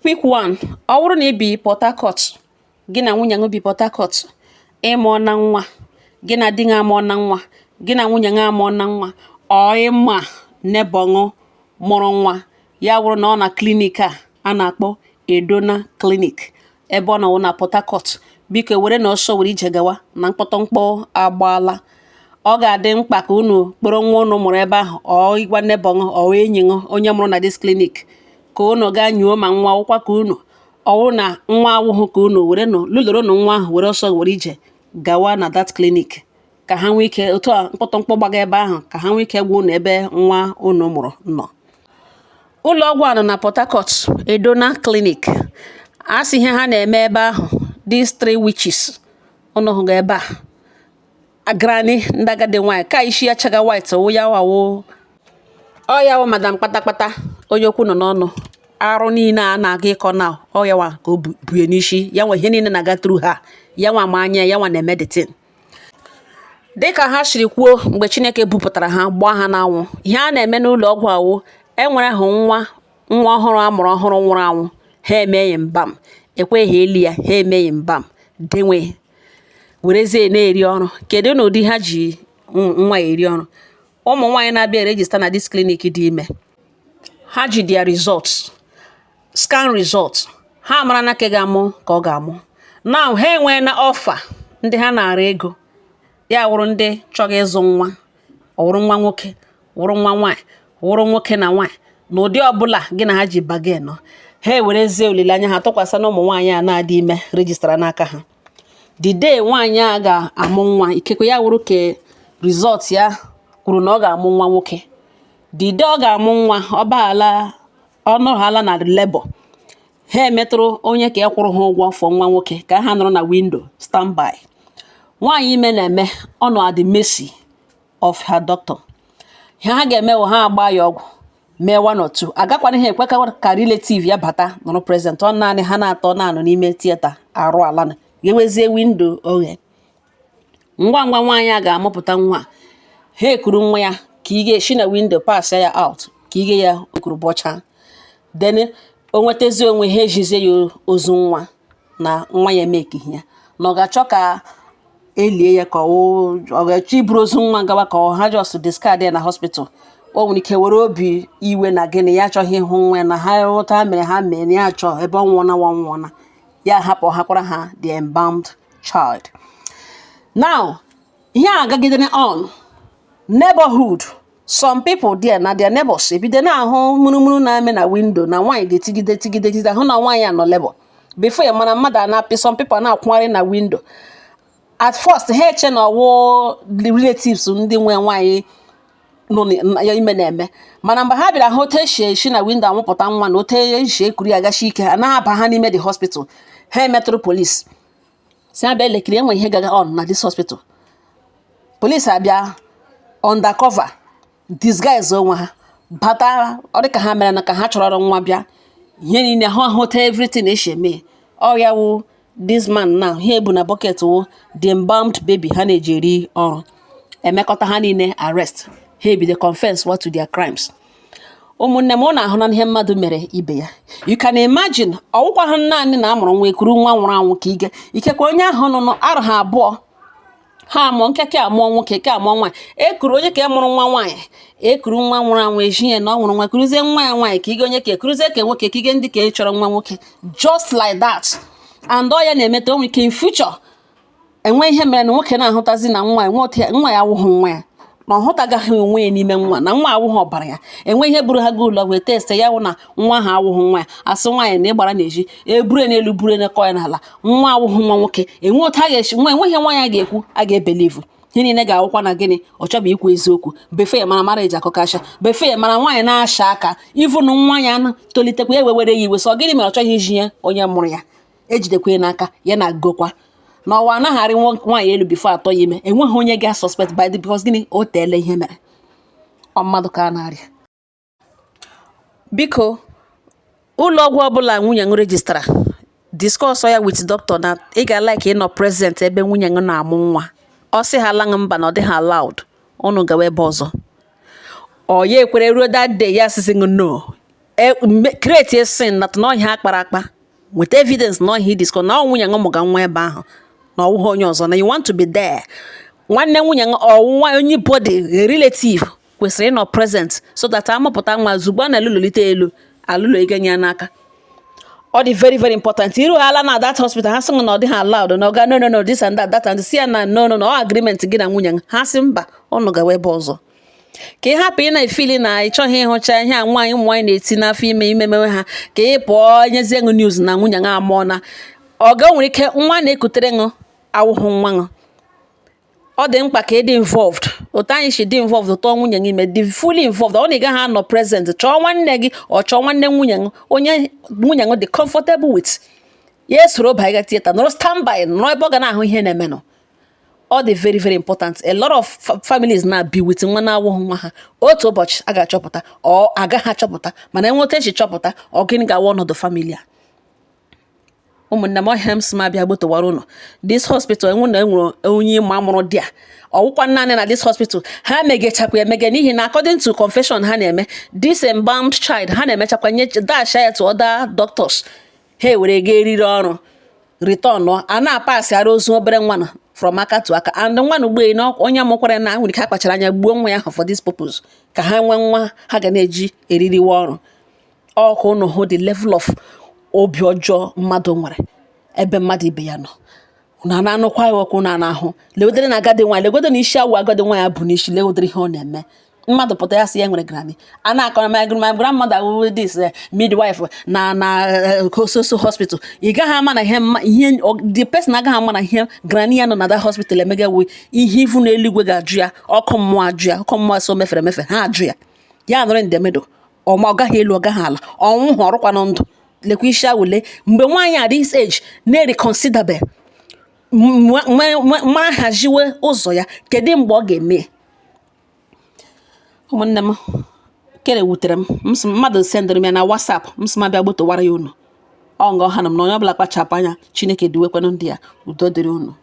Quick one. Ọ bụrụ na ị bi Port Harcourt, gị na nwunye gị bi Port Harcourt, ịmụọ na nwa, gị na di gị amụọ na nwa, gị na nwunye gị amụọ na nwa, ọ ịma nebọṅụ mụrụ nwa, ya wụrụ na ọ na klinik a na-akpọ Edona Clinic, ebe ọ nọ na Port Harcourt. Biko were na ọsọ were ije gawa na mkpọtọmkpọ agbaala. Ọ ga-adị mkpa ka unu kpọrọ nwa unu mụrụ ebe ahụ, ọ ịgwa nebọṅụ, ọ enyi gị onye mụrụ na dis clinic, ka unu gaa nyuo ma nwa akwụkwọ ka unu ọwụ na nwa awụhụ ka unu were nọ lụlụrụ na nwa ahụ were ọsọ were ije gawa na that clinic ka ha nwee ike otu a mkpọtọmkpọ gbaga ebe ahụ ka ha nwee ike gwa unu ebe nwa unu mụrụ nọ. Ụlọ ọgwụ a nọ na Port Harcourt, Edona Clinic. A sị ihe ha na-eme ebe ahụ, these three witches unu hụga ebe a, agrani ndị agadi nwaanyị ka isi ya chaga white wụ ya wawo ọ ya wụ madam kpatakpata onye okwu nọ n'ọnụ. Arụ niile a na-aga ịkọ na ọ ya nwa ka o bue n'isi ya nwa ihe niile na-aga through ha ya nwa ma anya ya nwa na meditin. Dịka ha siri kwuo mgbe Chineke bupụtara ha gbaa ha n'anwụ, ihe a na-eme n'ụlọ ọgwụ awụ enwere ahụ nwa ọhụrụ amụrụ ọhụrụ nwụrụ anwụ, ha emeghị mbam, ekweghị eli ya, ha emeghị mbam, denwe werezie na-eri ọrụ. Kedu na ụdị ha ji nwa eri ọrụ? Ụmụ nwaanyị na-abịa erejista na dis clinic dị ime, ha ji dia results, scan results, ha mara na ke ga-amụ ka ọ ga-amụ. Now ha enwee na ọfa ndị ha na-ara ego, ya wụrụ ndị chọrọ ịzụ nwa, ọ wụrụ nwa nwoke, wụrụ nwa nwaanyị, wụrụ nwoke na nwaanyị, na ụdị ọbụla gị na ha ji bagen nọ, ha ewerezie olileanya ha tụkwasị na ụmụ nwaanyị a na-adị ime rejistara n'aka ha. The day nwaanyị a ga-amụ nwa, ikekwe ya wụrụ ka result ya kwuru na ọ ga-amụ nwa nwoke. The day ọ ga-amụ nwa, ọ baala ọnụhala na labor, ha emetụrụ onye ka ya kwụrụ ha ụgwọ fọ nwa nwoke ka ha nọrọ na window standby. Nwaanyị ime na-eme ọ nọ at the mercy of her doctor. Ihe ha ga-eme bụ ha agba ya ọgwụ mee one or two, agakwana ha ekwe ka relative ya bata nọrọ present, ọ naanị ha na-atọ naanị n'ime theater arụ ala na ga-ewezie window oghe. Ngwa ngwa nwaanyị a ga-amụpụta nwa, ha ekuru nwa ya ka ị ga-esi na window pass ya out ka ị ga ya okuru bọcha, then o nwetezi onwe ha ejizie ya ozu nwa na nwa ya emekighị ya na ọ ga-achọ ka elie ya ka ọ ga-achọ iburu ozu nwa gawa ka ha just discard ya na hospital. O nwere ike were obi iwe na gịnị ya achọghị ịhụ nwa na ha ụta mere ha mee na ya achọ ebe ọ nwụọna ya hapụ hakwara ha the embalmed child. Now ihe a gagidere on neighborhood, some people there na their neighbors ebido na-ahụ mụrụmụrụ na-eme na window na nwaanyị ga-etigide hụ na nwaanyị a nọ labor. Before ya mana mmadụ na-apị, some people na-akwụgharị na window. At first ha eche na ọwụ relatives ndị nwe nwaanyị nọ ya ime na-eme, mana mgbe ha bịara hụ otu esi na window amụpụta nwa na otu esi ekuru ya agachi ike, anaghị aba ha n'ime the hospital. Ha emetụrụ police si abịa elekiri enwe ihe gaga on na this hospital. Police abịa undercover disguise onwe ha bata, ọ dị ka ha mere na ka ha chọrọ nwa bịa ihe niile ha hụta everything esi eme. Ọ ya wụ this man now, ha ebu na bucket wụ the embalmed baby ha na-eji eri ọrụ. Emekọta ha niile arrest, ha ebido confess what to their crimes. Ụmụnne m, ọ na-ahụ na ihe mmadụ mere ibe ya. You can imagine, ọwụkwa ha naanị na amụrụ nwa ekuru nwa nwụrụ anwụ ka ige ikekwe onye ahụ nọ arụ ha abụọ, ha amụọ nkeke amụọ nwoke ke amụọ nwaanyị, ekuru onye ka mụrụ nwa nwaanyị, ekuru nwa nwụrụ anwụ ejinye na ọ nwụrụ nwa kuruzie nwa ya nwaanyị ka ige onye ka ekuruzie ka nwoke ka ige ndị ka chọrọ nwa nwoke, just like that. And ọ ya na-emeta onwe ike in future enwe ihe mere na nwoke na-ahụtazi na nwa ya awụghị nwa ya, na ọ hụtagaghị onwe ya n'ime nwa, na nwa awụghị ọbara ya, enwe ihe buru ha ga ụlọ wee test ya wụ na nwa ha awụghị nwa ya, asị nwaanyị na ịgbara na-eji ebure n'elu buru na kọ ya n'ala, nwa awụghị nwa nwoke. Enwe otu a ga-esi nwa enweghị nwaanyị a ga-ekwu a ga-ebelivu ihe niile ga-awụkwa na gịnị ọ chọbụ ikwu eziokwu. Befe ya mara mara eji akọkasha, befe ya mara nwaanyị na-asha aka ivunu nwa ya na tolitekwa ewe were ya iwe, sọ gịnị mere ọ chọghị iji ya onye mụrụ ya ejidekwe n'aka ya na agụgokwa n'ọwa anagharị nwaanyị elu bifo atọ ya ime. Enweghị onye ga suspect by the because gịnị o teele ihe mere ọ mmadụ ka a na-arịa. Biko ụlọ ọgwụ ọbụla nwunye m rejistara, discuss ya with doctor na ị ga-like ịnọ present ebe nwunye m na-amụ nwa. Ọ sị ha laṅụ mba na ọ dịghị allowed, unu gawa ebe ọzọ. Ọ ya ekwere ruo that day ya sịsị no, create a sin that no ihe akpara akpa with evidence no he disco na nwunye ng mụga nwa ebe ahụ na ọwụghị onye ọzọ na you want to be there. Nwanne nwunye ọwụwa onye body relative kwesịrị ịnọ present so that amụpụta nwa zugbo na lulolite elu alụlo igenye ya n'aka. All the very very important. Iru ala na that hospital ha sị na ọ dị ha allowed no ga no this and that and see na no agreement gị na nwunye ha sị mba ọnụ gawa ebe ọzọ. Ka ị hapụ ị na-efili na ịchọghị ịhụcha ihe a nwaanyị ụmụ nwaanyị na-eti n'afọ imewe ha ka ị pụọ nyezie ṅụ news na nwunye ṅa amụọ na ọ ga nwere ike nwa na-ekutere ṅụ awụhụ nwa ṅụ. Ọ dị mkpa ka ị dị involved otu anyị si dị involved tụọ nwunye gị ime dị fully involved. Ọ na ị gaghị anọ present chọọ nwanne gị ọ chọọ nwanne nwunye ṅụ onye nwunye ṅụ dị comfortable with ya soro baiga theater nọrọ standby nọrọ ebe ọ ga na-ahụ ihe na-eme nọ. All the very very important. A lot of families now be with nwa na-awụghị nwa ha otu ụbọchị a ga-achọpụta ọ agaghị achọpụta mana enweta echi chọpụta ọ gịnị ga-awa ọnọdụ family a. Ụmụnne m ọhịa m si m abịa gbotowara ụnụ this hospital enwere onye ma mụrụ dị a ọwụkwa naanị na this hospital ha megechakwa emege n'ihi na according to confession ha na-eme this embalmed child ha na-emechakwa nye dash ya to other doctors ha were ga eriri ọrụ return a na-apasịara ozu obere nwa from aka to aka and nwa na ugbe na onye amụkwara na nwere ike akpachara anya gbuo nwa ya for this purpose ka ha nwee nwa ha ga na-eji eririwa ọrụ. Ọkụ ụnụ hụ the level of obi ọjọọ mmadụ nwere ebe mmadụ ibe ya nọ na na-anụkwa ya ọkụ na na-ahụ lewedere na agadi nwaanyị legwede na isi awụ agadi nwaanyị bụ n'isi lewedere ihe ọ na-eme mmadụ pụta ya sị ya nwere Grammy a na-akọrọ my grandmother wụ this midwife na Kososo hospital ị gaghị ama na ihe the person agaghị ama na ihe Grammy ya nọ na that hospital emegawe ihe ifu na eluigwe ga-ajụ ya ọkụ mmụọ ajụ ya ọkụ mmụọ so mefere emefe ha ajụ ya ya nọrọ in the middle ọ gaghị elu ọ gaghị ala ọnwụ ha ọrụkwa na ndụ lekwa isi awụle mgbe nwaanyị at this age na-reconsiderable ma haziwe ụzọ ya kedu mgbe ọ ga-eme. Ụmụnne m kere wutere m mmadụ sendịrị m ya na WhatsApp m sị m abịa gbotowara ya unu ọ nga ọha na m na onye ọbụla kpachapụ anya Chineke duwekwanụ ndị ya udo dịrị unu.